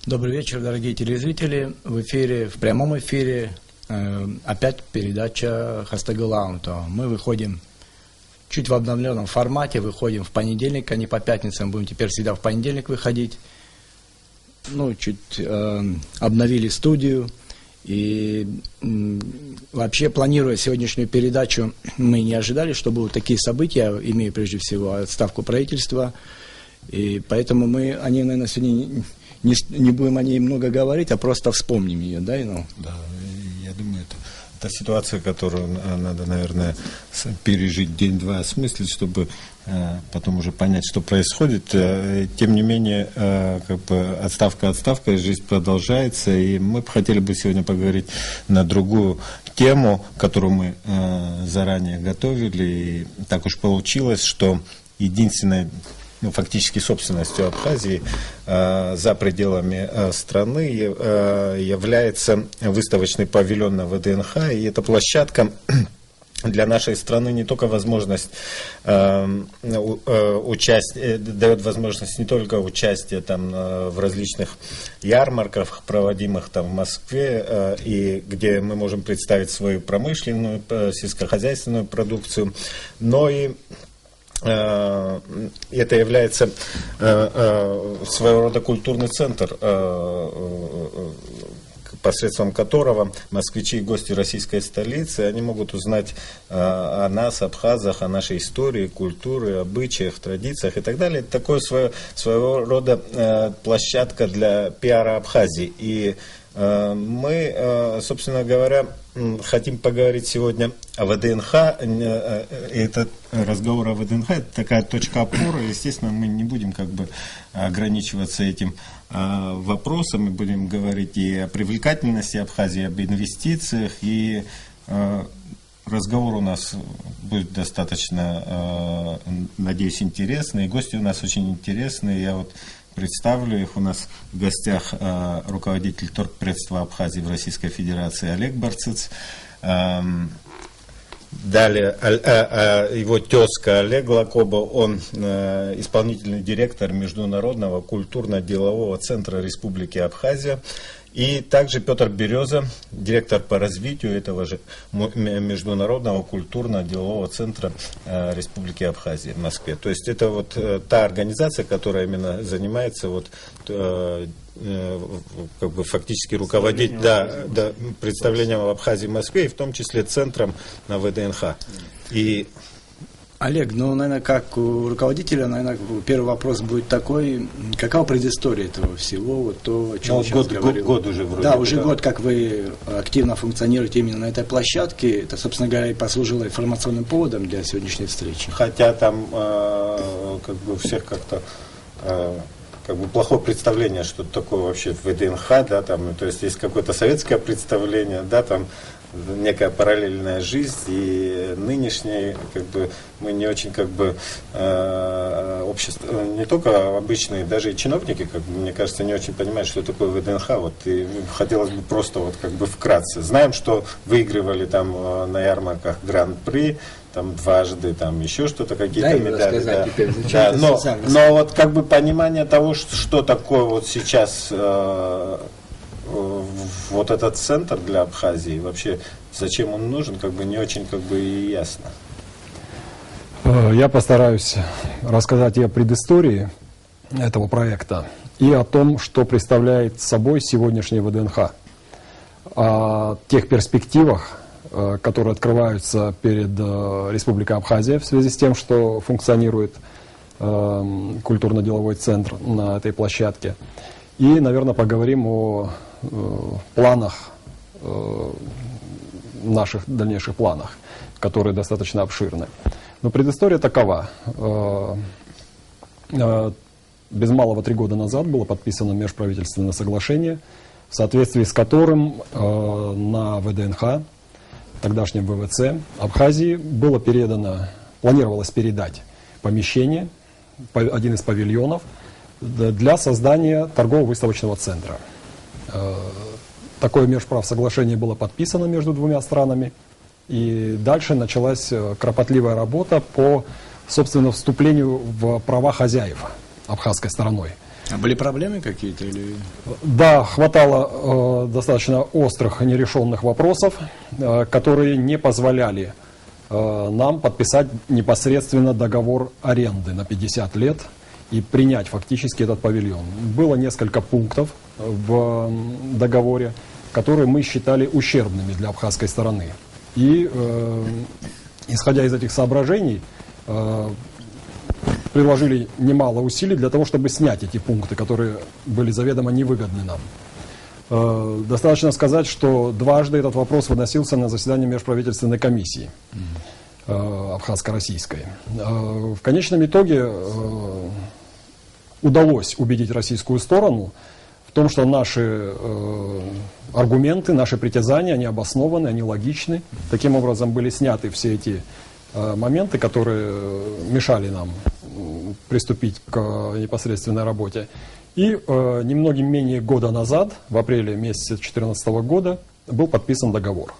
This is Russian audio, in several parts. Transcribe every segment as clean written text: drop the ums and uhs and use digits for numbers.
Добрый вечер, дорогие телезрители. В прямом эфире, опять передача Хастагалаунто. Мы выходим чуть в обновленном формате, выходим в понедельник, а не по пятницам. Будем теперь всегда в понедельник выходить. Чуть обновили студию. И вообще, планируя сегодняшнюю передачу, мы не ожидали, что будут такие события. Я имею прежде всего отставку правительства. И поэтому мы о ней, наверное, сегодня не будем о ней много говорить, а просто вспомним ее, да, Инал? Да, я думаю, это ситуация, которую надо, наверное, пережить день-два, осмыслить, чтобы потом уже понять, что происходит. Тем не менее, отставка, жизнь продолжается, и мы хотели бы сегодня поговорить на другую тему, которую мы заранее готовили, и так уж получилось, что единственной фактически собственностью Абхазии за пределами страны является выставочный павильон на ВДНХ, и эта площадка для нашей страны не только возможность дает возможность не только участия там в различных ярмарках, проводимых там в Москве, и где мы можем представить свою промышленную, сельскохозяйственную продукцию, но и это является своего рода культурный центр, посредством которого москвичи и гости российской столицы, они могут узнать о нас, абхазах, о нашей истории, культуре, обычаях, традициях и так далее. Это такое своего рода площадка для пиара Абхазии. И мы, собственно говоря, хотим поговорить сегодня о ВДНХ. Этот разговор о ВДНХ – это такая точка опоры. Естественно, мы не будем ограничиваться этим вопросом. Мы будем говорить и о привлекательности Абхазии, об инвестициях. И разговор у нас будет достаточно, надеюсь, интересный. И гости у нас очень интересные. Я представлю их. У нас в гостях руководитель торгпредства Абхазии в Российской Федерации Олег Барциц. Далее его тезка Олег Лакоба, он исполнительный директор Международного культурно-делового центра Республики Абхазия. И также Петр Береза, директор по развитию этого же Международного культурно-делового центра Республики Абхазия в Москве. То есть это та организация, которая именно занимается фактически руководить представлением об Абхазии в Москве, и в том числе центром на ВДНХ. Олег, наверное, как у руководителя, первый вопрос будет такой: какова предыстория этого всего, то, о чем я сейчас говорил? Год уже вроде. Да, уже год, как вы активно функционируете именно на этой площадке. Это, собственно говоря, и послужило информационным поводом для сегодняшней встречи. Хотя там у всех плохое представление, что такое вообще ВДНХ, да, там, то есть какое-то советское представление, да, там некая параллельная жизнь, и нынешней мы не очень общество, не только обычные, даже и чиновники, мне кажется, не очень понимают, что такое ВДНХ. И хотелось бы просто вкратце. Знаем, что выигрывали там на ярмарках Гран-при, там дважды, там еще что-то, какие-то медали. Да. Но понимание того, что такое сейчас этот центр для Абхазии, вообще зачем он нужен, не очень и ясно. Я постараюсь рассказать и о предыстории этого проекта, и о том, что представляет собой сегодняшний ВДНХ, о тех перспективах, которые открываются перед Республикой Абхазия в связи с тем, что функционирует культурно-деловой центр на этой площадке. И, наверное, поговорим о планах, наших дальнейших планах, которые достаточно обширны. Но предыстория такова. Без малого 3 года назад было подписано межправительственное соглашение, в соответствии с которым на ВДНХ, тогдашнем ВВЦ Абхазии, планировалось передать помещение, один из павильонов, для создания торгово-выставочного центра. Такое межправсоглашение было подписано между двумя странами, и дальше началась кропотливая работа по, собственно, вступлению в права хозяев абхазской стороной. А были проблемы какие-то? Или... Да, хватало достаточно острых нерешенных вопросов, которые не позволяли нам подписать непосредственно договор аренды на 50 лет и принять фактически этот павильон. Было несколько пунктов в договоре, которые мы считали ущербными для абхазской стороны. И, исходя из этих соображений, приложили немало усилий для того, чтобы снять эти пункты, которые были заведомо невыгодны нам. Достаточно сказать, что дважды этот вопрос выносился на заседание межправительственной комиссии абхазско-российской. В конечном итоге удалось убедить российскую сторону в том, что наши аргументы, наши притязания, они обоснованы, они логичны. Таким образом были сняты все эти моменты, которые мешали нам приступить к непосредственной работе. И немногим менее года назад, в апреле месяце 2014 года, был подписан договор.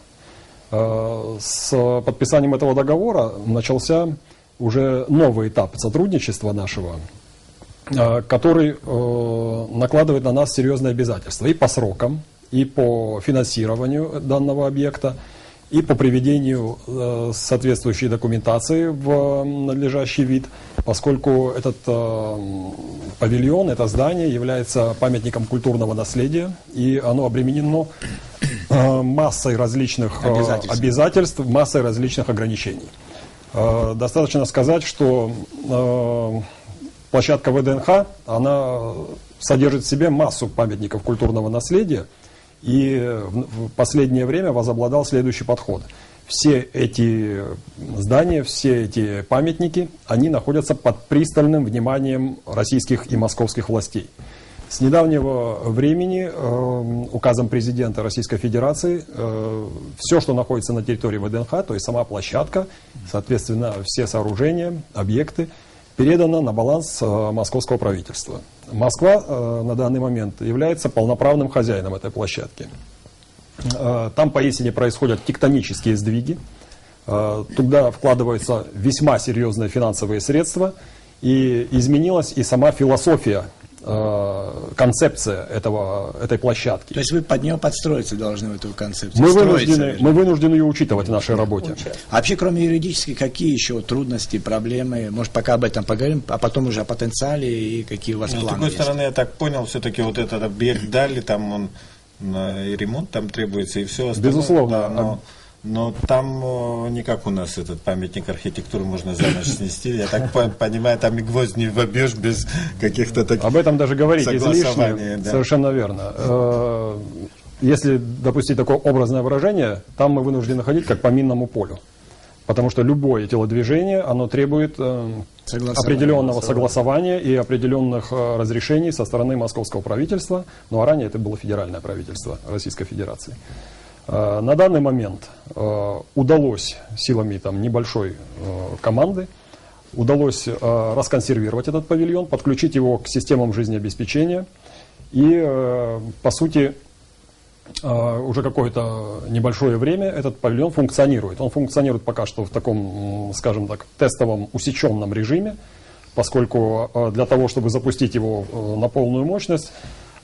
С подписанием этого договора начался уже новый этап сотрудничества нашего, который накладывает на нас серьезные обязательства и по срокам, и по финансированию данного объекта, и по приведению соответствующей документации в надлежащий вид, поскольку этот павильон, это здание является памятником культурного наследия, и оно обременено массой различных обязательств, массой различных ограничений. Достаточно сказать, что площадка ВДНХ, она содержит в себе массу памятников культурного наследия, и в последнее время возобладал следующий подход. Все эти здания, все эти памятники, они находятся под пристальным вниманием российских и московских властей. С недавнего времени указом президента Российской Федерации все, что находится на территории ВДНХ, то есть сама площадка, соответственно, все сооружения, объекты, передано на баланс московского правительства. Москва на данный момент является полноправным хозяином этой площадки. Там поистине происходят тектонические сдвиги, туда вкладываются весьма серьезные финансовые средства, и изменилась и сама философия, концепция этой площадки. То есть вы под нее подстроиться должны в эту концепцию? Мы вынуждены ее учитывать в нашей работе. А вообще, кроме юридических, какие еще трудности, проблемы? Может, пока об этом поговорим, а потом уже о потенциале и какие у вас планы? С другой стороны, я так понял, все-таки вот этот объект дали, там он и ремонт там требуется, и все остальное. Безусловно. Да, но там не как у нас этот памятник архитектуры можно за ночь снести. Я так понимаю, там и гвоздь не вобьешь без каких-то таких об этом даже говорить излишне, да. Совершенно верно. Если допустить такое образное выражение, там мы вынуждены ходить как по минному полю. Потому что любое телодвижение, оно требует определенного согласования и определенных разрешений со стороны московского правительства. Ну а ранее это было федеральное правительство Российской Федерации. На данный момент удалось силами небольшой команды удалось расконсервировать этот павильон, подключить его к системам жизнеобеспечения и, по сути, уже какое-то небольшое время этот павильон функционирует. Он функционирует пока что в таком, скажем так, тестовом усеченном режиме, поскольку для того, чтобы запустить его на полную мощность,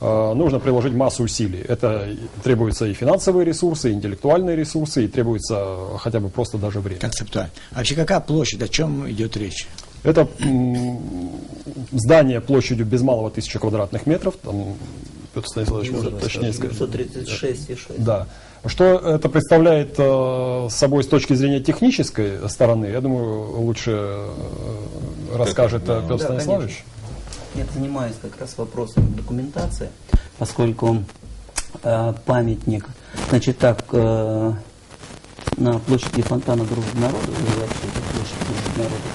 нужно приложить массу усилий. Это требуются и финансовые ресурсы, и интеллектуальные ресурсы, и требуется хотя бы просто даже время. Концептуально. А вообще какая площадь, о чем идет речь? Это здание площадью без малого 1000 квадратных метров. Там Петр Станиславович может точнее сказать. 936,6. Да. Что это представляет собой с точки зрения технической стороны, я думаю, лучше расскажет Петр Станиславович. Конечно. Я занимаюсь как раз вопросом документации, поскольку памятник, значит так, на площади фонтана Дружбы народа, называется это площадь Дружбы народа,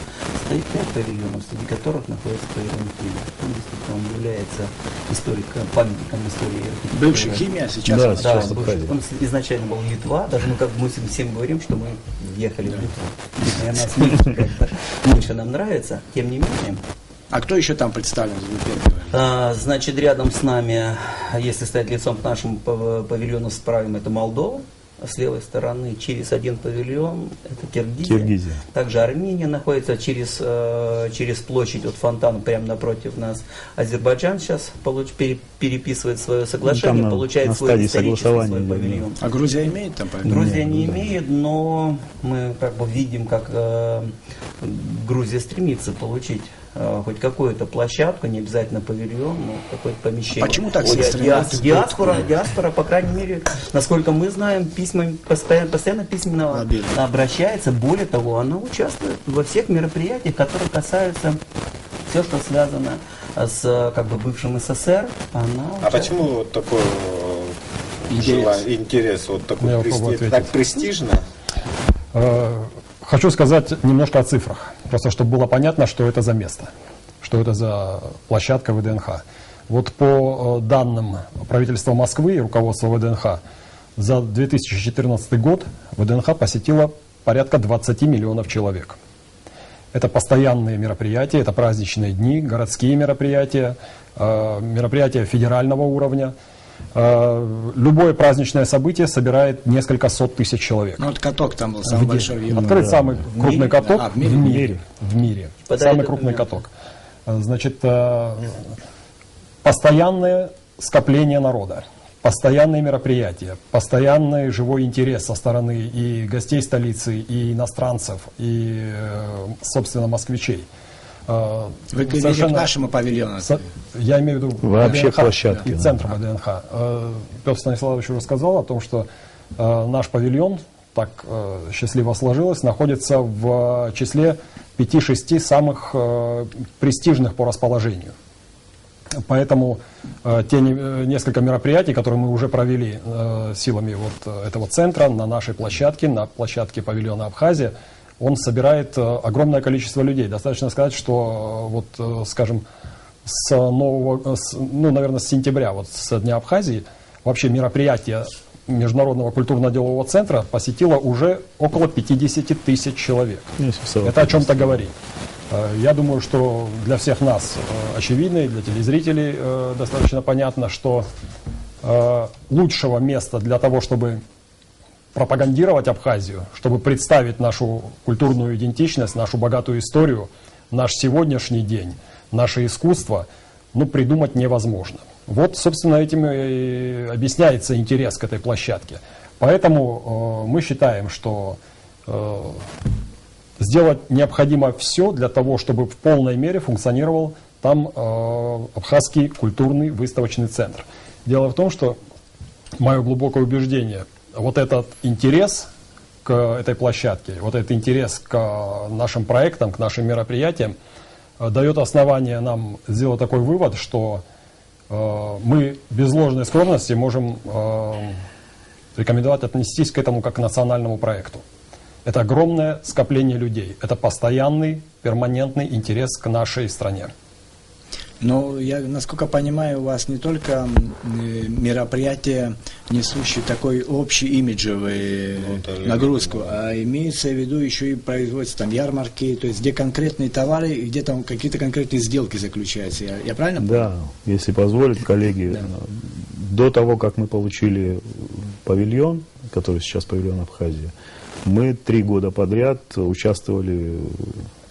стоит 5 павильонов, среди которых находится павильон Химия. Он является памятником истории архитектуры. Бывший Химия, сейчас да, он изначально был Литва, даже мы всем говорим, что мы въехали в Литву. Нас меньше нам нравится, тем не менее. А кто еще там представлен? Значит, рядом с нами, если стоять лицом к нашему павильону с правом, это Молдова. с левой стороны через один павильон, это Киргизия. Киргизия. Также Армения находится через площадь от фонтана, прямо напротив нас. Азербайджан сейчас переписывает свое соглашение, там получает на свой стадии исторический согласования свой идет, павильон. А Грузия имеет там павильон? Грузия не имеет, но мы как бы видим, как Грузия стремится получить хоть какую-то площадку, не обязательно павильон, но какое-то помещение. А почему так все стремятся? Диаспора, по крайней мере, насколько мы знаем, постоянно письменно обращается. Более того, она участвует во всех мероприятиях, которые касаются все, что связано с как бы бывшим СССР. А почему вот такой интерес вот такой так престижно? Хочу сказать немножко о цифрах, просто чтобы было понятно, что это за место, что это за площадка ВДНХ. Вот по данным правительства Москвы и руководства ВДНХ, за 2014 год ВДНХ посетило порядка 20 миллионов человек. Это постоянные мероприятия, это праздничные дни, городские мероприятия, мероприятия федерального уровня. Любое праздничное событие собирает несколько сот тысяч человек. Ну вот каток там был самый большой в Европе. Открыт самый крупный каток в мире? В мире. Подай Самый крупный документы. каток. Значит, постоянное скопление народа, постоянные мероприятия, постоянный живой интерес со стороны и гостей столицы, и иностранцев, и, собственно, москвичей. Вы говорите к нашему павильону. Я имею в виду Вообще ВДНХ площадки, и да. центр ВДНХ. Петр Станиславович уже сказал о том, что наш павильон, так счастливо сложилось, находится в числе 5-6 самых престижных по расположению. Поэтому те несколько мероприятий, которые мы уже провели силами вот этого центра на нашей площадке, на площадке павильона Абхазия, он собирает огромное количество людей. Достаточно сказать, что вот, скажем, с сентября, вот с Дня Абхазии, вообще мероприятие Международного культурно-делового центра посетило уже около 50 тысяч человек. Это о чем-то говорит. Я думаю, что для всех нас очевидно, и для телезрителей достаточно понятно, что лучшего места для того, чтобы пропагандировать Абхазию, чтобы представить нашу культурную идентичность, нашу богатую историю, наш сегодняшний день, наше искусство, придумать невозможно. Вот, собственно, этим и объясняется интерес к этой площадке. Поэтому мы считаем, что сделать необходимо все для того, чтобы в полной мере функционировал там Абхазский культурный выставочный центр. Дело в том, что мое глубокое убеждение, вот этот интерес к этой площадке, вот этот интерес к нашим проектам, к нашим мероприятиям дает основание нам сделать такой вывод, что мы без ложной скромности можем рекомендовать отнестись к этому как к национальному проекту. Это огромное скопление людей, это постоянный, перманентный интерес к нашей стране. Но я, насколько понимаю, у вас не только мероприятия, несущие такой общий имиджевый нагрузку, а имеется в виду еще и производство там ярмарки, то есть где конкретные товары и где там какие-то конкретные сделки заключаются. Я правильно понял? Да, если позволят, коллеги, до того, как мы получили павильон, который сейчас павильон Абхазии, мы 3 года подряд участвовали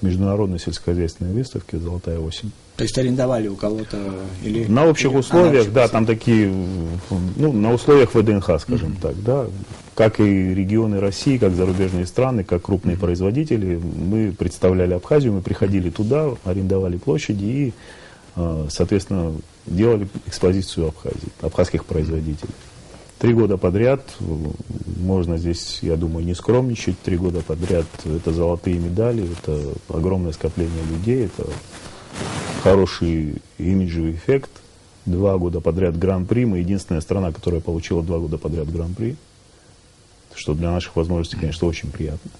в международной сельскохозяйственной выставке «Золотая осень». То есть арендовали у кого-то или... На общих условиях, да, там такие, на условиях ВДНХ, скажем так, да, как и регионы России, как зарубежные страны, как крупные производители, мы представляли Абхазию, мы приходили туда, арендовали площади и, соответственно, делали экспозицию Абхазии, абхазских производителей. 3 года подряд, можно здесь, я думаю, не скромничать, 3 года подряд это золотые медали, это огромное скопление людей, это хороший имиджевый эффект. 2 года подряд Гран-при, мы единственная страна, которая получила 2 года подряд Гран-при, что для наших возможностей, конечно, очень приятно.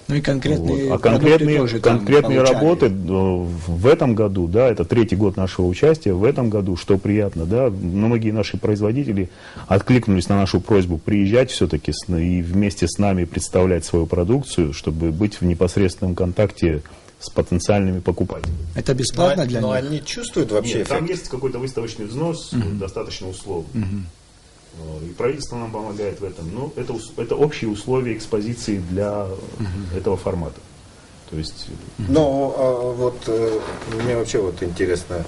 Ну и конкретные, А конкретные работы в этом году, да, это 3-й год нашего участия, в этом году, что приятно, да, многие наши производители откликнулись на нашу просьбу приезжать все-таки и вместе с нами представлять свою продукцию, чтобы быть в непосредственном контакте с потенциальными покупателями. Это бесплатно для них? Но они чувствуют вообще Нет, там эффект? есть какой-то выставочный взнос, достаточно условный. И правительство нам помогает в этом. Но это общие условия экспозиции для этого формата. То есть... Мне вообще интересно,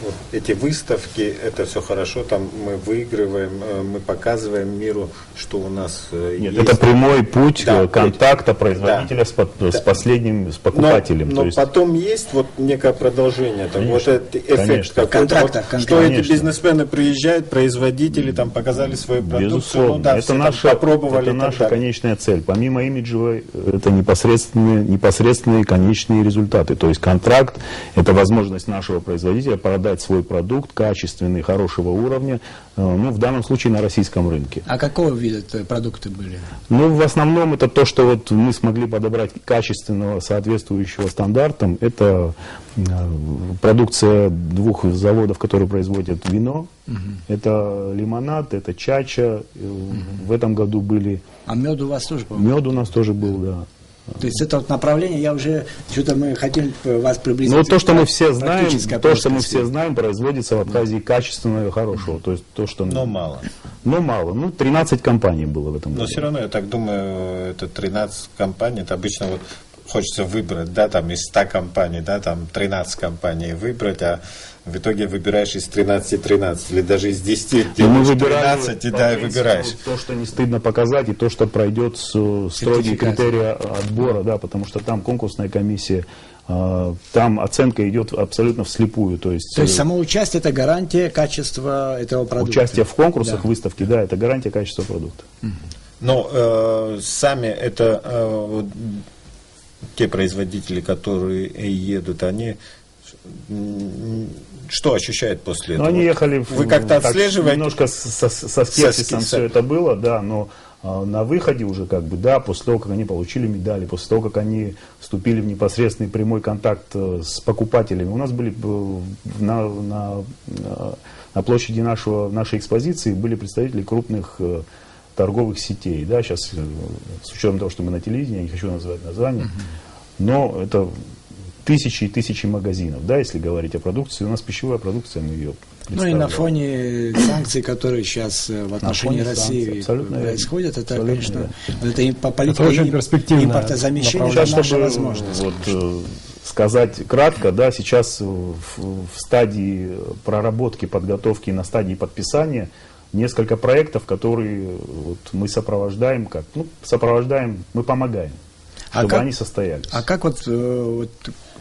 вот эти выставки, это все хорошо, там мы выигрываем, мы показываем миру, что у нас Нет, есть. это прямой путь Да, контакта производителя с покупателем. Но То есть, потом есть некое продолжение, там, Конечно, этот эффект конечно. какой-то, Контракта, что эти конечно. бизнесмены приезжают, производители там показали свою продукцию, безусловно, все это там наша, попробовали это и так наша далее. конечная цель. Помимо имиджевой, это непосредственные конечные результаты. То есть контракт – это возможность нашего производителя продать свой продукт, качественный, хорошего уровня, в данном случае на российском рынке. А какого вида продукты были? В основном это то, что мы смогли подобрать качественного, соответствующего стандартам. Это продукция 2 заводов, которые производят вино. Это лимонад, это чача. В этом году были... А мед у вас тоже, по-моему? Мед у нас тоже был, да. То есть это направление, я уже, что-то мы хотим вас приблизить. То, что мы все знаем, практической производится в Абхазии качественного и хорошего. То есть то, что... Но мало. Но мало. 13 компаний было в этом году. Но все равно, я так думаю, это 13 компаний, это обычно хочется выбрать, там из 100 компаний, там 13 компаний выбрать, а в итоге выбираешь из 13 или даже из 10 делаешь 13 и выбираешь. То, что не стыдно показать, и то, что пройдет строгие критерии отбора, потому что там конкурсная комиссия, там оценка идет абсолютно вслепую. То есть само участие – это гарантия качества этого продукта. Участие в конкурсах, выставки, это гарантия качества продукта. Но сами это те производители, которые едут, они что ощущают после этого? Они ехали, вы как-то отслеживаете? Немножко со скепсисом все это было, но на выходе уже после того, как они получили медали, после того, как они вступили в непосредственный прямой контакт с покупателями. У нас были на площади нашей экспозиции были представители крупных торговых сетей. Сейчас, с учетом того, что мы на телевидении, я не хочу называть название, но это тысячи и тысячи магазинов, если говорить о продукции. У нас пищевая продукция, мы ее представляем. И на фоне санкций, которые сейчас в отношении России происходят, это, конечно, это политика очень перспективное импортозамещения, это наша возможность. Сказать кратко, сейчас в стадии проработки, подготовки, на стадии подписания несколько проектов, которые мы сопровождаем, мы помогаем, чтобы они состоялись. А как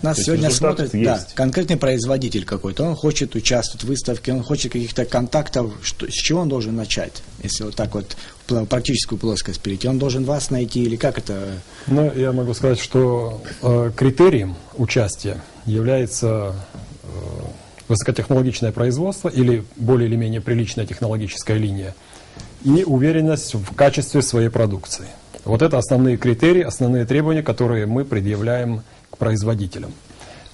нас сегодня смотрит конкретный производитель какой-то, он хочет участвовать в выставке, он хочет каких-то контактов, с чего он должен начать, если в практическую плоскость перейти, он должен вас найти или как это? Я могу сказать, что критерием участия является высокотехнологичное производство или более или менее приличная технологическая линия и уверенность в качестве своей продукции. Это основные критерии, основные требования, которые мы предъявляем к производителям.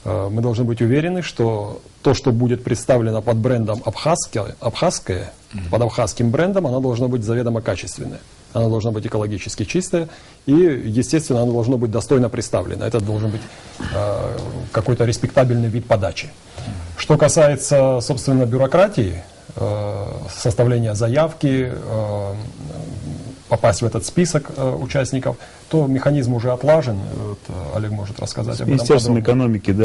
Мы должны быть уверены, что то, что будет представлено под брендом абхазское, под абхазским брендом, оно должно быть заведомо качественное. Оно должно быть экологически чистое и, естественно, оно должно быть достойно представлено. Это должен быть какой-то респектабельный вид подачи. Что касается, собственно, бюрократии, составления заявки, попасть в этот список участников, то механизм уже отлажен. Олег может рассказать об этом. С Министерством экономики,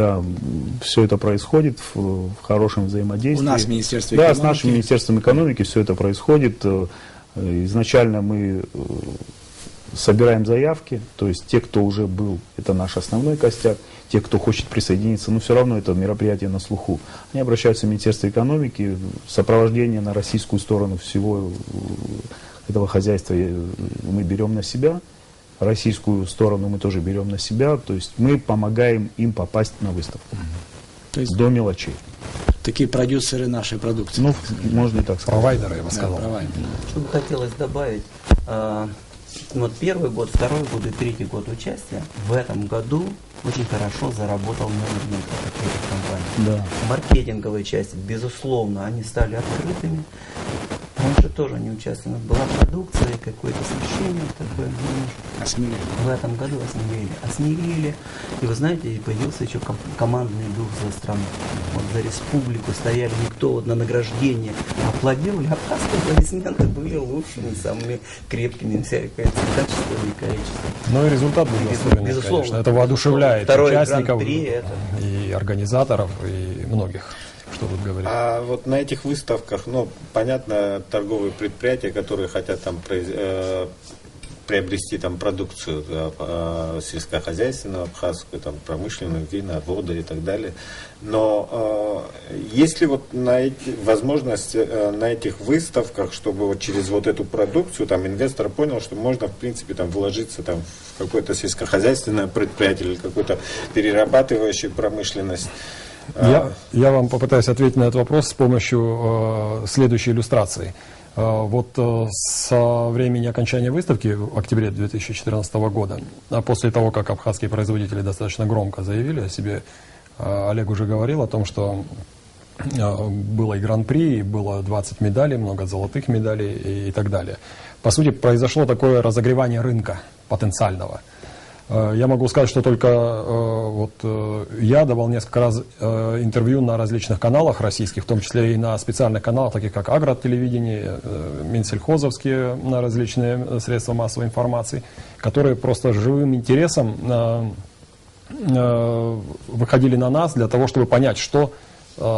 все это происходит в хорошем взаимодействии. У нас в Министерстве экономики. Да, с нашим Министерством экономики все это происходит. Изначально мы собираем заявки, то есть те, кто уже был, это наш основной костяк, те, кто хочет присоединиться, но все равно это мероприятие на слуху. Они обращаются в Министерство экономики, сопровождение на российскую сторону всего этого хозяйства мы берем на себя, российскую сторону мы тоже берем на себя, то есть мы помогаем им попасть на выставку. То есть до мелочей. Такие продюсеры нашей продукции. Можно и так сказать. Провайдеры, я бы сказал. Что бы хотелось добавить, первый год, второй год и третий год участия в этом году очень хорошо заработал менеджмент этих компаний. Да. Маркетинговые части, безусловно, они стали открытыми. раньше тоже не участвовали. Была продукция, какое-то смещение такое. Осмелели. В этом году осмелели. И вы знаете, и появился еще командный дух за страну. Вот за республику стояли, никто вот на награждение аплодировали. Абхазские аплодисменты были лучшими, самыми крепкими, всякое качество и количество. Ну и результат был особенный, Безусловно. конечно. Это воодушевляет Второй участников гран-при это. и организаторов, и многих, что тут говорить. А вот на этих выставках, ну, понятно, торговые предприятия, которые хотят там приобрести там продукцию сельскохозяйственную, абхазскую, там промышленную, вина, воды и так далее. Но есть ли вот возможность на этих выставках, чтобы вот через вот эту продукцию там инвестор понял, что можно в принципе там вложиться там в какое-то сельскохозяйственное предприятие или какую-то перерабатывающую промышленность? Я вам попытаюсь ответить на этот вопрос с помощью следующей иллюстрации. Вот со времени окончания выставки в октябре 2014 года, а после того, как абхазские производители достаточно громко заявили о себе, Олег уже говорил о том, что было и гран-при, и было 20 медалей, много золотых медалей и так далее. По сути, произошло такое разогревание рынка потенциального. Я могу сказать, что только я давал несколько раз интервью на различных каналах российских, в том числе и на специальных каналах, таких как Агротелевидение, Минсельхозовские, на различные средства массовой информации, которые просто живым интересом выходили на нас для того, чтобы понять, что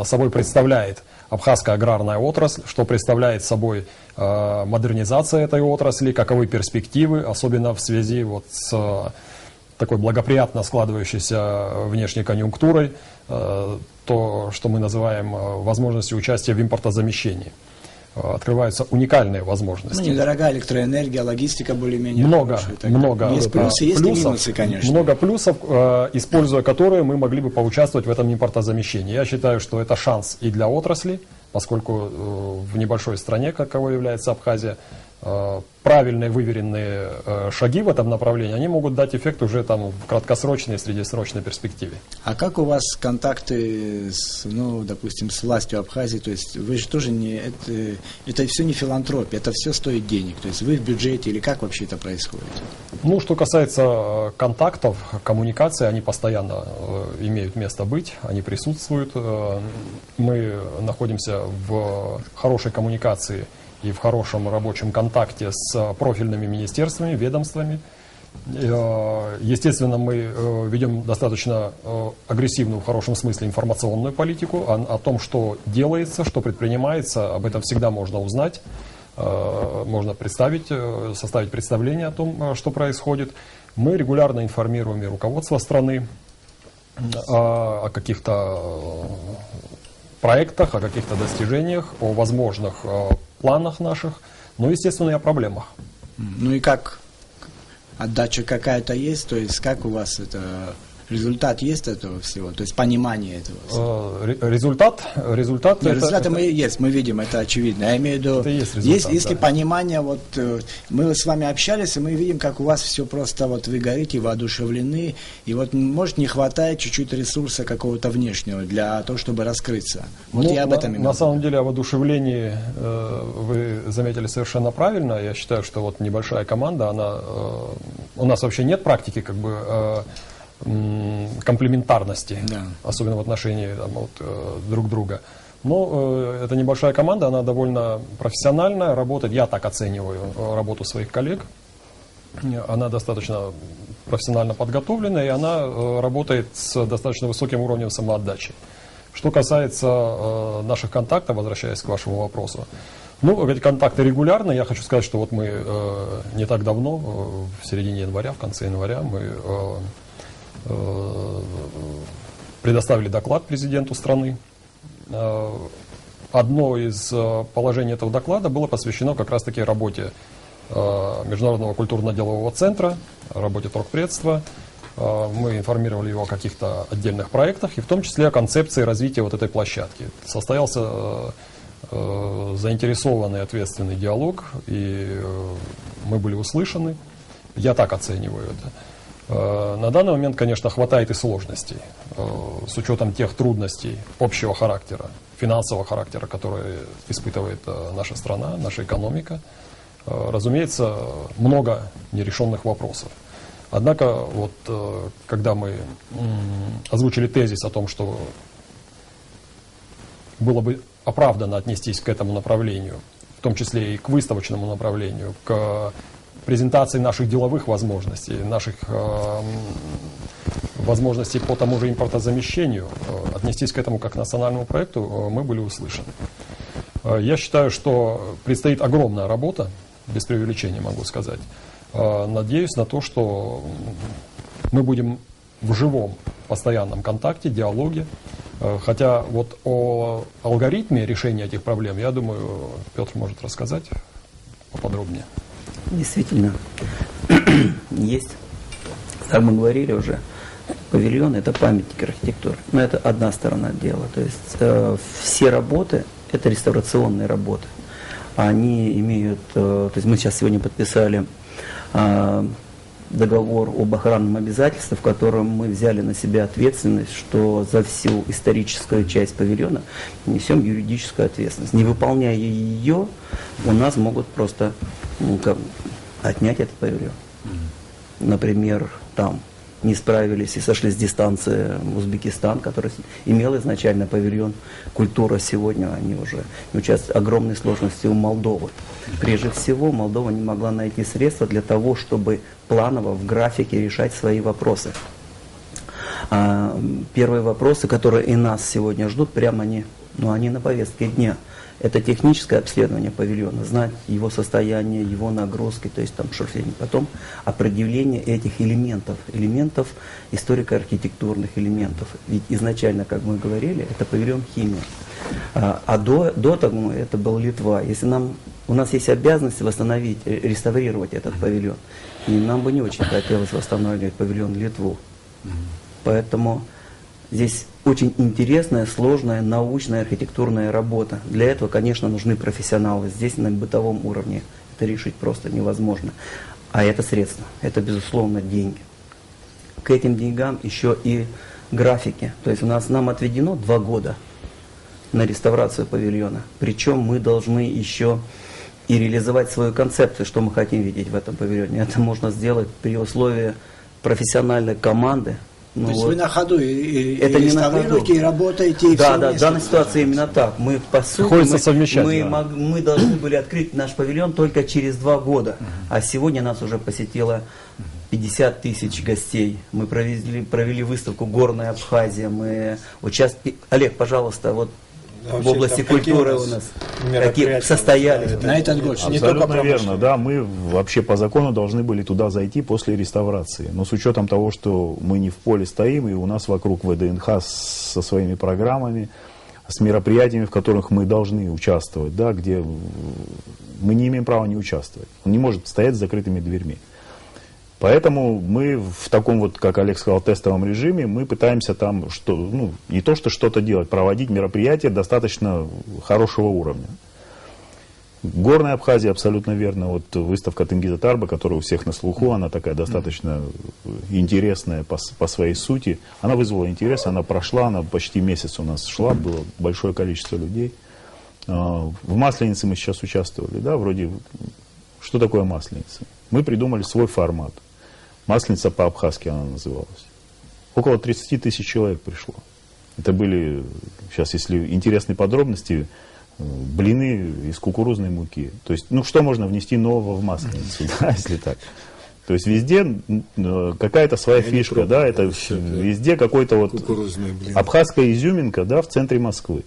собой представляет абхазская аграрная отрасль, что представляет собой модернизация этой отрасли, каковы перспективы, особенно в связи вот с такой благоприятно складывающейся внешней конъюнктурой, то, что мы называем возможностью участия в импортозамещении. Открываются уникальные возможности. Ну, недорогая электроэнергия, логистика более-менее много. Есть плюсы, есть и минусы, конечно. Много плюсов, используя которые мы могли бы поучаствовать в этом импортозамещении. Я считаю, что это шанс и для отрасли, поскольку в небольшой стране, каковой является Абхазия, правильные, выверенные шаги в этом направлении, они могут дать эффект уже там в краткосрочной и среднесрочной перспективе. А как у вас контакты с, ну, допустим, с властью Абхазии? То есть вы же тоже не... Это все не филантропия, это все стоит денег. То есть вы в бюджете или как вообще это происходит? Ну, что касается контактов, коммуникаций, они постоянно имеют место быть, они присутствуют. Мы находимся в хорошей коммуникации и в хорошем рабочем контакте с профильными министерствами, ведомствами. Естественно, мы ведем достаточно агрессивную, в хорошем смысле, информационную политику о том, что делается, что предпринимается. Об этом всегда можно узнать, можно представить, составить представление о том, что происходит. Мы регулярно информируем и руководство страны о каких-то проектах, о каких-то достижениях, о возможных планах наших, но, естественно, и о проблемах. Ну и как? Отдача какая-то есть? То есть как у вас это... Результат есть этого всего? То есть понимание этого всего? Результат Мы есть, мы видим, это очевидно. Я имею в виду, это есть результат, если да. понимание, вот мы с вами общались, и мы видим, как у вас все просто, вот вы горите, воодушевлены, и вот, может, не хватает чуть-чуть ресурса какого-то внешнего для того, чтобы раскрыться. Вот Ну, я об этом имею. На самом деле, о воодушевлении вы заметили совершенно правильно. Я считаю, что вот небольшая команда, у нас вообще нет практики, как бы, комплементарности, Да. особенно в отношении там, друг друга. Но эта небольшая команда, она довольно профессиональная, работает, я так оцениваю работу своих коллег. Она достаточно профессионально подготовлена, и она работает с достаточно высоким уровнем самоотдачи. Что касается наших контактов, возвращаясь к вашему вопросу, ну, эти контакты регулярны. Я хочу сказать, что вот мы не так давно, в середине января, в конце января, мы предоставили доклад президенту страны. Одно из положений этого доклада было посвящено как раз-таки работе Международного культурно-делового центра, работе торгпредства. Мы информировали его о каких-то отдельных проектах, и в том числе о концепции развития вот этой площадки. Состоялся заинтересованный, ответственный диалог, и мы были услышаны. Я так оцениваю это. На данный момент, конечно, хватает и сложностей, с учетом тех трудностей общего характера, финансового характера, которые испытывает наша страна, наша экономика. Разумеется, много нерешенных вопросов. Однако, вот, когда мы озвучили тезис о том, что было бы оправданно отнестись к этому направлению, в том числе и к выставочному направлению, к презентации наших деловых возможностей, наших возможностей по тому же импортозамещению, отнестись к этому как к национальному проекту, мы были услышаны. Я считаю, что предстоит огромная работа, без преувеличения могу сказать. Надеюсь на то, что мы будем в живом, постоянном контакте, диалоге. Хотя вот о алгоритме решения этих проблем, я думаю, Петр может рассказать поподробнее. Действительно, есть, как мы говорили уже, павильон – это памятник архитектуры. Но это одна сторона дела. То есть все работы – это реставрационные работы. Они имеют, то есть мы сейчас сегодня подписали договор об охранном обязательстве, в котором мы взяли на себя ответственность, что за всю историческую часть павильона несем юридическую ответственность. Не выполняя ее, у нас могут просто отнять этот павильон. Например, там не справились и сошли с дистанции Узбекистан, который имел изначально павильон «Культура». Сегодня они уже участвуют. Огромные сложности у Молдовы. Прежде всего, Молдова не могла найти средства для того, чтобы планово в графике решать свои вопросы. Первые вопросы, которые и нас сегодня ждут, прямо они на повестке дня. Это техническое обследование павильона, знать его состояние, его нагрузки, то есть там шурфение. Потом определение этих элементов историко-архитектурных элементов. Ведь изначально, как мы говорили, это павильон химия. А до того это был Литва. Если у нас есть обязанность восстановить, реставрировать этот павильон, и нам бы не очень хотелось восстанавливать павильон Литву. Поэтому здесь очень интересная, сложная, научная, архитектурная работа. Для этого, конечно, нужны профессионалы. Здесь на бытовом уровне это решить просто невозможно. А это средства, это, безусловно, деньги. К этим деньгам еще и графики. То есть нам отведено 2 года на реставрацию павильона. Причем мы должны еще и реализовать свою концепцию, что мы хотим видеть в этом павильоне. Это можно сделать при условии профессиональной команды. То есть вы на ходу и это реставрируете, и работаете, и да, все да, в вместе. данной ситуации именно так. Мы, по сути, мы должны были открыть наш павильон только через 2 года. А сегодня нас уже посетило 50 тысяч гостей. Мы провели выставку «Горная Абхазия». Олег, пожалуйста, вот в области культуры у нас какие состоялись. На этот год. Не Абсолютно только верно, да, мы вообще по закону должны были туда зайти после реставрации. Но с учетом того, что мы не в поле стоим, и у нас вокруг ВДНХ со своими программами, с мероприятиями, в которых мы должны участвовать, да, где мы не имеем права не участвовать. Он не может стоять с закрытыми дверьми. Поэтому мы в таком вот, как Олег сказал, тестовом режиме, мы пытаемся там, не то что что-то делать, проводить мероприятия достаточно хорошего уровня. Горная Абхазия, абсолютно верно. Вот выставка Тенгиза Тарба, которая у всех на слуху, она такая достаточно интересная по своей сути. Она вызвала интерес, она прошла, она почти месяц у нас шла, было большое количество людей. В Масленице мы сейчас участвовали, да, вроде, что такое Масленица? Мы придумали свой формат. Масленица по-абхазски она называлась. Около 30 тысяч человек пришло. Это были, сейчас если интересные подробности, блины из кукурузной муки. То есть, что можно внести нового в Масленицу, да, если так. То есть везде какая-то своя фишка, да, это везде какой-то вот абхазская изюминка, да, в центре Москвы.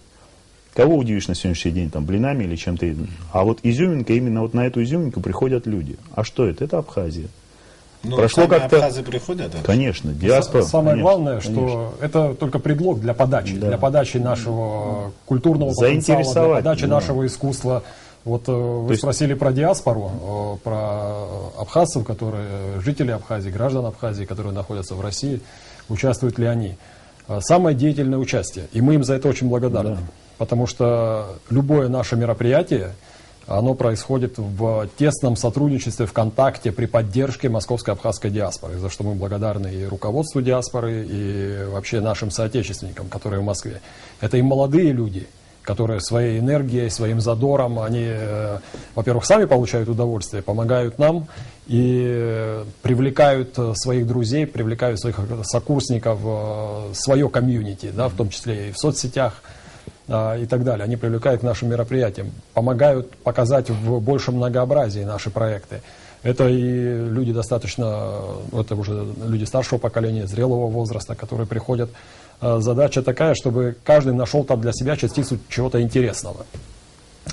Кого удивишь на сегодняшний день, там, блинами или чем-то? А вот изюминка, именно вот на эту изюминку приходят люди. А что это? Это Абхазия. Прошло как-то... Абхазы приходят? Конечно, диаспора. Самое главное, конечно. что это только предлог для подачи. Да. Для подачи нашего культурного потенциала, для подачи нашего искусства. Вот вы спросили про диаспору, про абхазцев, жители Абхазии, граждан Абхазии, которые находятся в России, участвуют ли они. Самое деятельное участие. И мы им за это очень благодарны. Да. Потому что любое наше мероприятие, оно происходит в тесном сотрудничестве, в контакте, при поддержке московской абхазской диаспоры, за что мы благодарны и руководству диаспоры, и вообще нашим соотечественникам, которые в Москве. Это и молодые люди, которые своей энергией, своим задором, они, во-первых, сами получают удовольствие, помогают нам и привлекают своих друзей, привлекают своих сокурсников в свое комьюнити, да, в том числе и в соцсетях и так далее. Они привлекают к нашим мероприятиям, помогают показать в большем многообразии наши проекты. Это и люди достаточно, это уже люди старшего поколения, зрелого возраста, которые приходят. Задача такая, чтобы каждый нашел там для себя частицу чего-то интересного.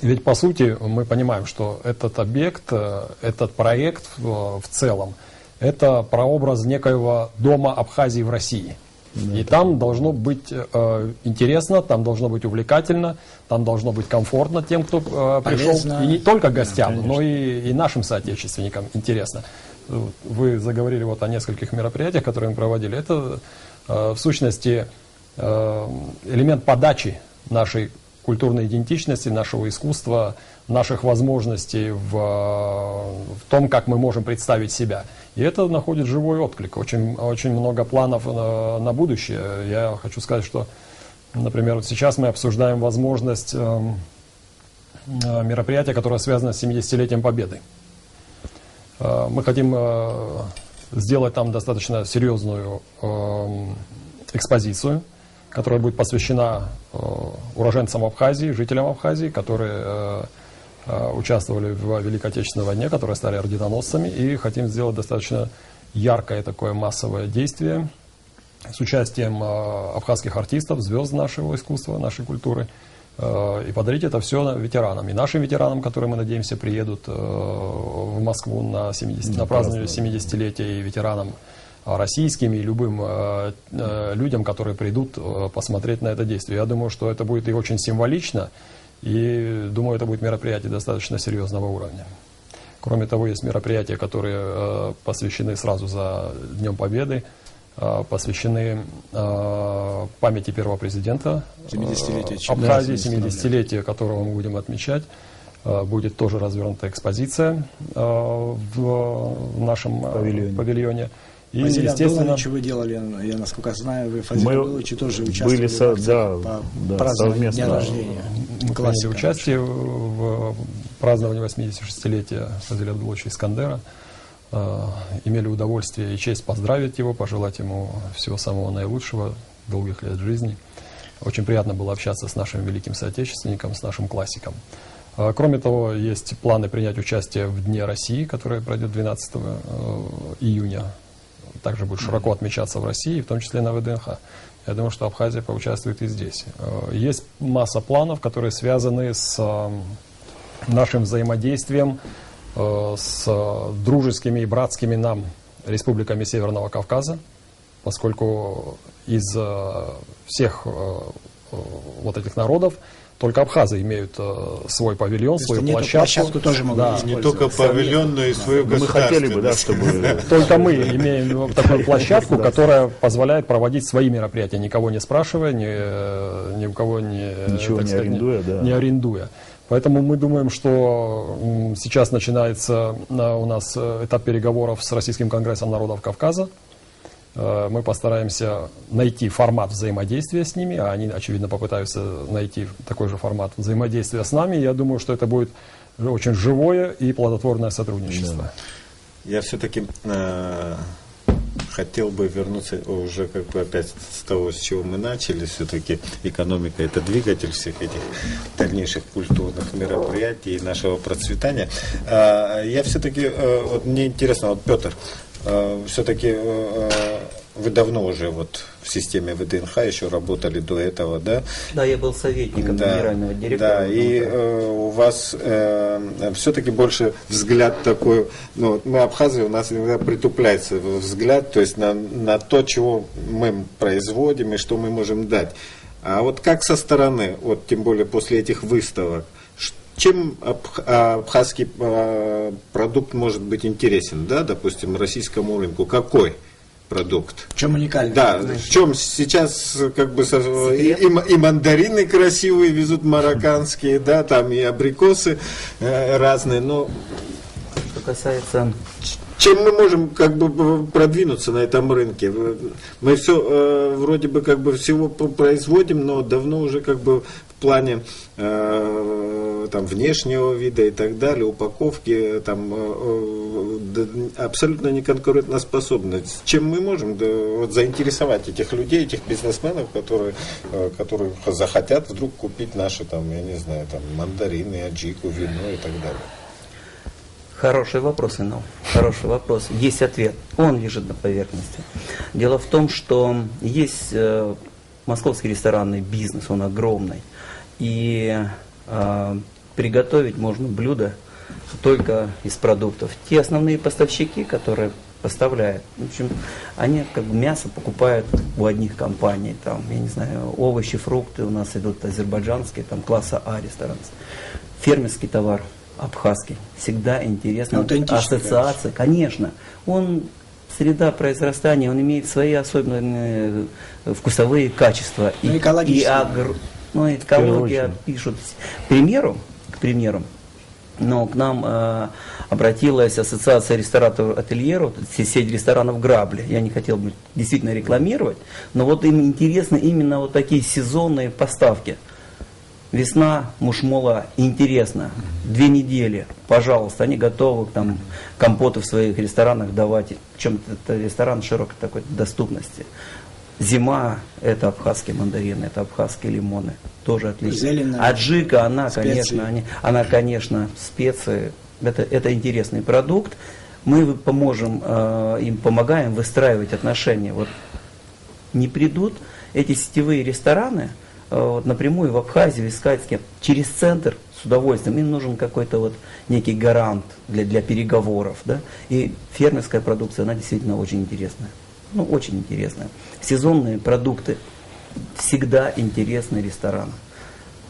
Ведь по сути мы понимаем, что этот объект, этот проект в целом, это прообраз некоего дома Абхазии в России. И там должно быть интересно, там должно быть увлекательно, там должно быть комфортно тем, кто пришел. И не только гостям, но и нашим соотечественникам интересно. Вы заговорили вот о нескольких мероприятиях, которые мы проводили. Это в сущности элемент подачи нашей культурной идентичности, нашего искусства, наших возможностей в том, как мы можем представить себя. И это находит живой отклик. Очень, очень много планов на будущее. Я хочу сказать, что, например, вот сейчас мы обсуждаем возможность мероприятия, которое связано с 70-летием Победы. Мы хотим сделать там достаточно серьезную экспозицию, которая будет посвящена уроженцам Абхазии, жителям Абхазии, которые участвовали в Великой Отечественной войне, которые стали орденоносцами, и хотим сделать достаточно яркое такое массовое действие с участием абхазских артистов, звезд нашего искусства, нашей культуры, и подарить это все ветеранам. И нашим ветеранам, которые, мы надеемся, приедут в Москву на празднование 70-летия, и ветеранам российским, и любым людям, которые придут посмотреть на это действие. Я думаю, что это будет и очень символично, и думаю, это будет мероприятие достаточно серьезного уровня. Кроме того, есть мероприятия, которые посвящены сразу за Днем Победы, посвящены памяти первого президента Абхазии, 70-летие которого мы будем отмечать. Будет тоже развернута экспозиция в нашем павильоне. И, Фазиль естественно, Абдулович, вы делали, я насколько знаю, вы Фазиль Абдулович тоже участвовали были в акциях по празднованию дня совместно. рождения. мы приняли участие в праздновании 86-летия Фазиля Абдуловича Искандера. Имели удовольствие и честь поздравить его, пожелать ему всего самого наилучшего, долгих лет жизни. Очень приятно было общаться с нашим великим соотечественником, с нашим классиком. Кроме того, есть планы принять участие в Дне России, который пройдет 12 июня. Также будет широко отмечаться в России, в том числе на ВДНХ. Я думаю, что Абхазия поучаствует и здесь. Есть масса планов, которые связаны с нашим взаимодействием с дружескими и братскими нам республиками Северного Кавказа, поскольку из всех вот этих народов только абхазы имеют свой павильон, свою площадку. Тоже могут Не только павильон, но и свою Мы хотели бы, да, чтобы... Только мы имеем такую площадку, которая позволяет проводить свои мероприятия, никого не спрашивая, ни у кого Ничего не арендуя, да. не арендуя. Поэтому мы думаем, что сейчас начинается у нас этап переговоров с Российским конгрессом народов Кавказа. Мы постараемся найти формат взаимодействия с ними, а они, очевидно, попытаются найти такой же формат взаимодействия с нами. Я думаю, что это будет очень живое и плодотворное сотрудничество. Я все-таки хотел бы вернуться уже как бы опять с того, с чего мы начали. Все-таки экономика — это двигатель всех этих дальнейших культурных мероприятий и нашего процветания. Я все-таки, вот мне интересно, вот Петр, все-таки вы давно уже вот в системе ВДНХ еще работали до этого, да? Да, я был советником генерального директора. Да, и у вас все-таки больше взгляд такой, ну, вот мы абхазы, у нас иногда притупляется взгляд, то есть на то, чего мы производим и что мы можем дать. А вот как со стороны, вот тем более после этих выставок, чем абхазский продукт может быть интересен, да, допустим, российскому рынку? Какой? продукт. В чем уникальность? Да, в чем сейчас как бы и мандарины красивые везут марокканские, да, там и абрикосы разные, но Что касается... чем мы можем как бы продвинуться на этом рынке? Мы все вроде бы как бы всего производим, но давно уже как бы в плане там внешнего вида и так далее, упаковки там абсолютно не конкурентоспособны. Чем мы можем вот, заинтересовать этих людей, этих бизнесменов, которые захотят вдруг купить наши там, я не знаю, там мандарины, аджику, вино и так далее? Хороший вопрос, Инал. Хороший вопрос. Есть ответ. Он лежит на поверхности. Дело в том, что есть московский ресторанный бизнес, он огромный. И приготовить можно блюдо только из продуктов. Те основные поставщики, которые поставляют, в общем, они как бы мясо покупают у одних компаний. Там, я не знаю, овощи, фрукты у нас идут азербайджанские, там класса А ресторан. Фермерский товар. Абхазский. Всегда интересно. Ассоциация, конечно. Он, среда произрастания, он имеет свои особенные вкусовые качества. Ну, экология пишут. К примеру, но к нам обратилась ассоциация рестораторов ательеров, сеть ресторанов «Грабли». Я не хотел бы действительно рекламировать, но вот им интересны именно вот такие сезонные поставки. Весна, мушмола, интересно. 2 недели, пожалуйста, они готовы там компоты в своих ресторанах давать. Причем это ресторан широкой такой доступности. Зима, это абхазские мандарины, это абхазские лимоны. Тоже отлично. Зелено, аджика, она, специи. конечно, специи. Это интересный продукт. Мы им помогаем выстраивать отношения. Вот не придут эти сетевые рестораны, вот, напрямую в Абхазию искать с кем через центр с удовольствием. Им нужен какой-то вот некий гарант для переговоров. Да? И фермерская продукция, она действительно очень интересная. Ну, очень интересная. Сезонные продукты всегда интересны ресторанам.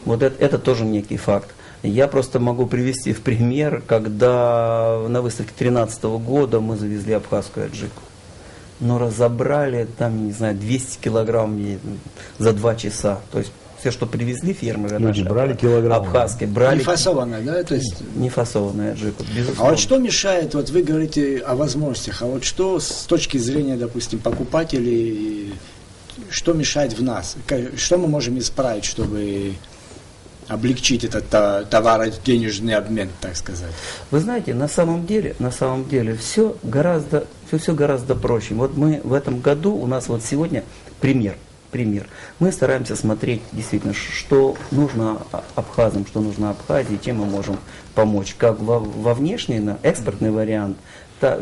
Вот это тоже некий факт. Я просто могу привести в пример, когда на выставке 2013 года мы завезли абхазскую аджику. Но разобрали там, не знаю, 200 килограмм за 2 часа. То есть все, что привезли фермеры Люди наши, брали килограмм. абхазские, брали... Не фасованная, да? То есть... Не фасованная аджику, безусловно. А вот что мешает, вот вы говорите о возможностях, а вот что с точки зрения, допустим, покупателей, что мешает в нас? Что мы можем исправить, чтобы облегчить этот товаро-денежный обмен, так сказать? Вы знаете, на самом деле все гораздо проще. Вот мы в этом году, у нас вот сегодня пример. Мы стараемся смотреть действительно, что нужно абхазам, что нужно Абхазии, чем мы можем помочь. Как во внешний, на экспортный вариант,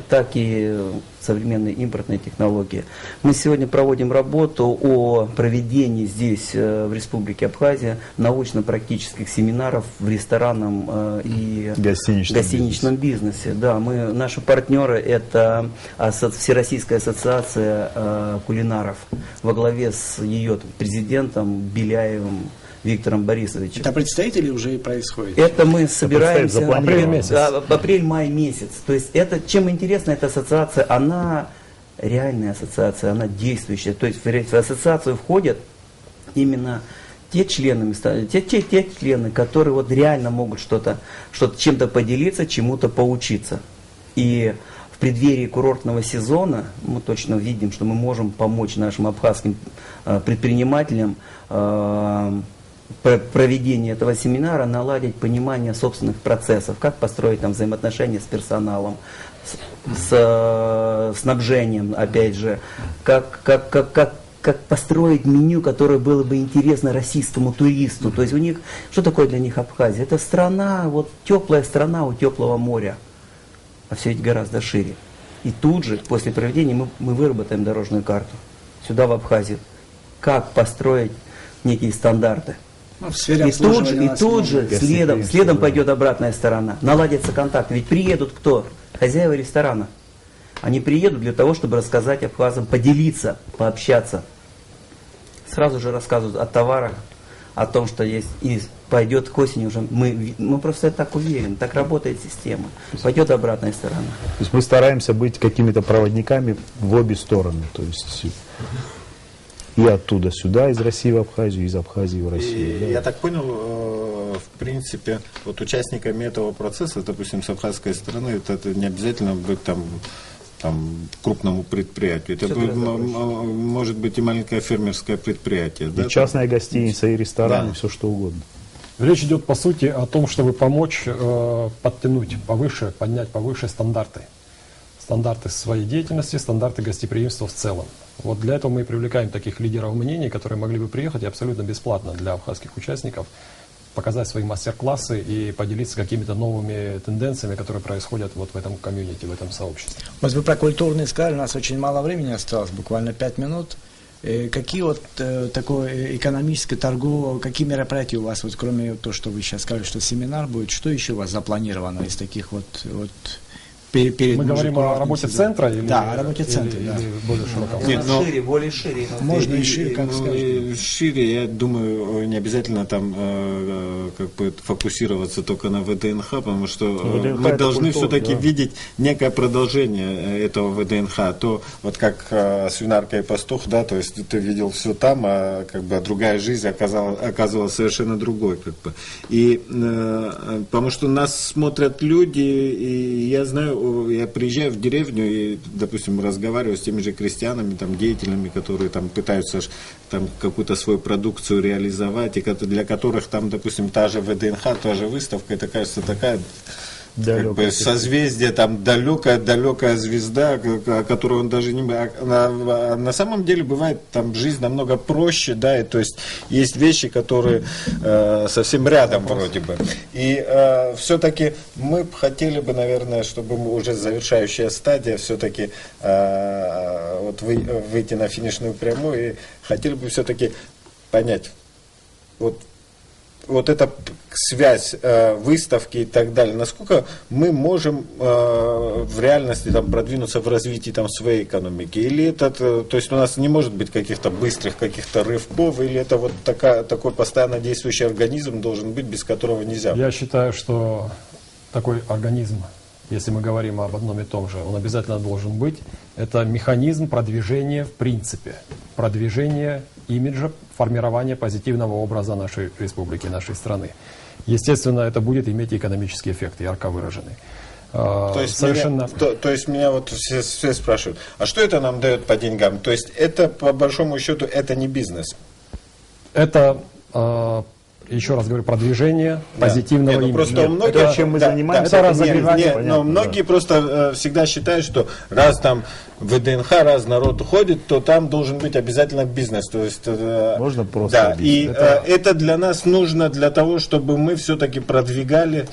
так и современные импортные технологии. Мы сегодня проводим работу о проведении здесь, в Республике Абхазия, научно-практических семинаров в ресторанном и гостиничном бизнесе. Да, наши партнеры — это Всероссийская ассоциация кулинаров во главе с ее президентом Беляевым Виктором Борисовичем. Это представители уже и происходит? Это мы собираемся в апрель-май месяц. То есть чем интересна эта ассоциация, она реальная ассоциация, она действующая. То есть в ассоциацию входят именно те члены, которые вот реально могут чем-то поделиться, чему-то поучиться. И в преддверии курортного сезона мы точно видим, что мы можем помочь нашим абхазским предпринимателям проведение этого семинара наладить понимание собственных процессов, как построить там взаимоотношения с персоналом, с снабжением, опять же, как построить меню, которое было бы интересно российскому туристу. То есть у них, что такое для них Абхазия? Это страна, вот теплая страна у теплого моря, а все ведь гораздо шире. И тут же, после проведения, мы выработаем дорожную карту сюда, в Абхазию, как построить некие стандарты. Ну, в сфере и тут же следом пойдет обратная сторона. Наладится контакт. Ведь приедут кто? Хозяева ресторана. Они приедут для того, чтобы рассказать абхазам, поделиться, пообщаться. Сразу же рассказывают о товарах, о том, что есть и пойдет к осени уже, мы просто так уверены, так работает система. Пойдет обратная сторона. То есть мы стараемся быть какими-то проводниками в обе стороны. То есть и оттуда сюда, из России в Абхазию, из Абхазии в Россию. И, да. я так понял, в принципе, вот участниками этого процесса, допустим, с абхазской стороны, это не обязательно быть там крупному предприятию. Это может быть и маленькое фермерское предприятие. И да? частная гостиница, и ресторан, Да. и все что угодно. Речь идет, по сути, о том, чтобы помочь подтянуть повыше, поднять повыше стандарты. Стандарты своей деятельности, стандарты гостеприимства в целом. Вот для этого мы и привлекаем таких лидеров мнений, которые могли бы приехать и абсолютно бесплатно для абхазских участников показать свои мастер-классы и поделиться какими-то новыми тенденциями, которые происходят вот в этом комьюнити, в этом сообществе. Вот вы про культурный сказали, у нас очень мало времени осталось, буквально 5 минут. Какие вот такое экономическое, торговое, какие мероприятия у вас, вот кроме того, что вы сейчас сказали, что семинар будет, что еще у вас запланировано из таких вот перед Мы говорим о работе центра? Или, да, о работе центра, да. Или более широко? Нет, но- Шире, более шире. Можно и шире, как скажете. Шире, я думаю, не обязательно там как бы фокусироваться только на ВДНХ, потому что ВДНХ мы это должны культура, все-таки да. видеть некое продолжение этого ВДНХ. То вот как свинарка и пастух, да, то есть ты видел все там, а как бы другая жизнь оказывалась совершенно другой, как бы. И потому что нас смотрят люди, и я знаю, я приезжаю в деревню и, допустим, разговариваю с теми же крестьянами, там, деятелями, которые там пытаются там какую-то свою продукцию реализовать, и для которых там, допустим, та же ВДНХ, та же выставка, это кажется такая как бы созвездие, там далекая звезда, о которой он даже не... На самом деле бывает там жизнь намного проще, да, и то есть есть вещи, которые совсем рядом вроде бы. И все-таки мы хотели бы, наверное, чтобы мы уже завершающая стадия, все-таки вот выйти на финишную прямую, и хотели бы все-таки понять, вот эта связь выставки и так далее, насколько мы можем в реальности там продвинуться в развитии там своей экономики, или это, то есть у нас не может быть каких-то быстрых каких-то рывков, или это вот такой постоянно действующий организм должен быть, без которого нельзя? Я считаю, что такой организм, если мы говорим об одном и том же, он обязательно должен быть. Это механизм продвижения в принципе, продвижения имиджа, формирования позитивного образа нашей республики, нашей страны. Естественно, это будет иметь экономический эффект, ярко выраженный. То есть, совершенно... меня вот все спрашивают, а что это нам дает по деньгам? То есть это, по большому счету, это не бизнес. Это, еще раз говорю, продвижение позитивного Нет, ну, имиджа. просто у многих, это чем мы занимаемся, это разогревание, понятно, но многие просто всегда считают, что раз там в ВДНХ, раз народ уходит, то там должен быть обязательно бизнес. То есть, Можно просто да, объяснить? и это для нас нужно для того, чтобы мы все-таки продвигали.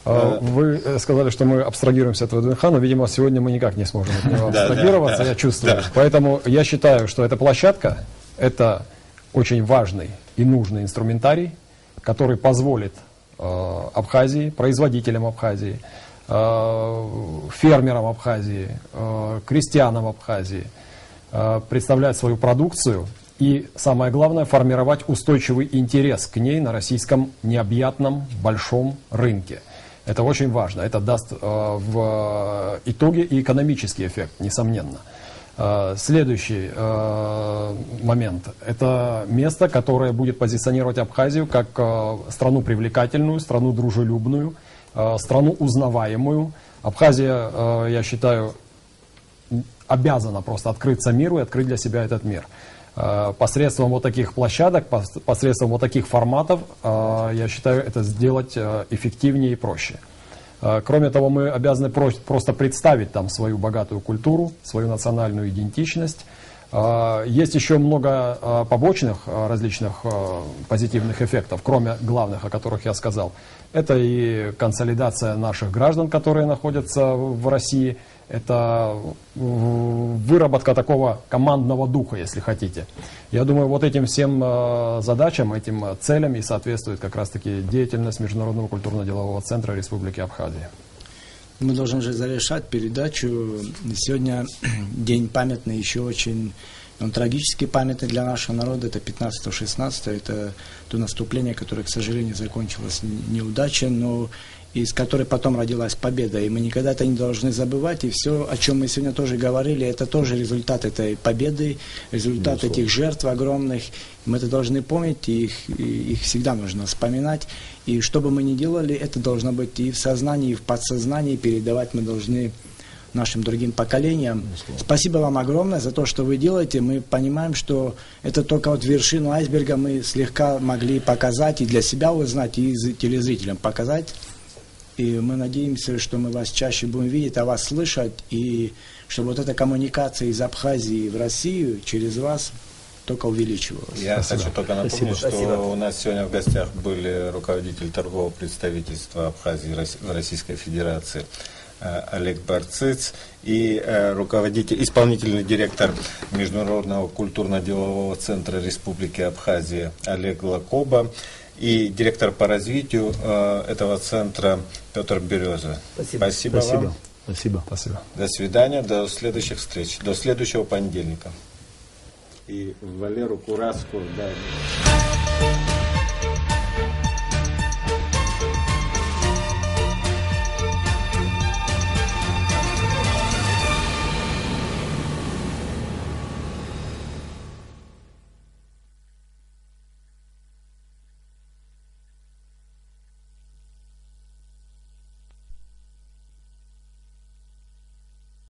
Вы сказали, что мы абстрагируемся от ВДНХ, но, видимо, сегодня мы никак не сможем от него абстрагироваться, я чувствую. Поэтому я считаю, что эта площадка – это очень важный и нужный инструментарий, который позволит Абхазии, производителям Абхазии, фермерам Абхазии, крестьянам Абхазии представлять свою продукцию и, самое главное, формировать устойчивый интерес к ней на российском необъятном большом рынке. Это очень важно. Это даст в итоге и экономический эффект, несомненно. Следующий момент. Это место, которое будет позиционировать Абхазию как страну привлекательную, страну дружелюбную, страну узнаваемую. Абхазия, я считаю, обязана просто открыться миру и открыть для себя этот мир. Посредством вот таких площадок, посредством вот таких форматов, я считаю, это сделать эффективнее и проще. Кроме того, мы обязаны просто представить там свою богатую культуру, свою национальную идентичность. Есть еще много побочных различных позитивных эффектов, кроме главных, о которых я сказал. Это и консолидация наших граждан, которые находятся в России. Это выработка такого командного духа, если хотите. Я думаю, вот этим всем задачам, этим целям и соответствует как раз-таки деятельность Международного культурно-делового центра Республики Абхазия. Мы должны уже завершать передачу. Сегодня день памятный, еще очень Он трагически памятный для нашего народа. Это 15-16, это то наступление, которое, к сожалению, закончилось неудачей, но из которой потом родилась победа. И мы никогда это не должны забывать. И все, о чем мы сегодня тоже говорили, это тоже результат этой победы, результат этих жертв огромных. Мы это должны помнить, и их всегда нужно вспоминать. И что бы мы ни делали, это должно быть и в сознании, и в подсознании, передавать мы должны нашим другим поколениям. Спасибо вам огромное за то, что вы делаете. Мы понимаем, что это только вот вершину айсберга мы слегка могли показать и для себя узнать, и телезрителям показать. И мы надеемся, что мы вас чаще будем видеть, а вас слышать, и чтобы вот эта коммуникация из Абхазии в Россию через вас только увеличивалась. Я хочу только напомнить, что Спасибо. у нас сегодня в гостях были руководитель торгового представительства Абхазии в Российской Федерации Олег Барциц и исполнительный директор Международного культурно-делового центра Республики Абхазия Олег Лакоба и директор по развитию этого центра Петр Береза. Спасибо. Вам. Спасибо. Спасибо. До свидания, до следующих встреч, до следующего понедельника. И Валеру Кураску, да.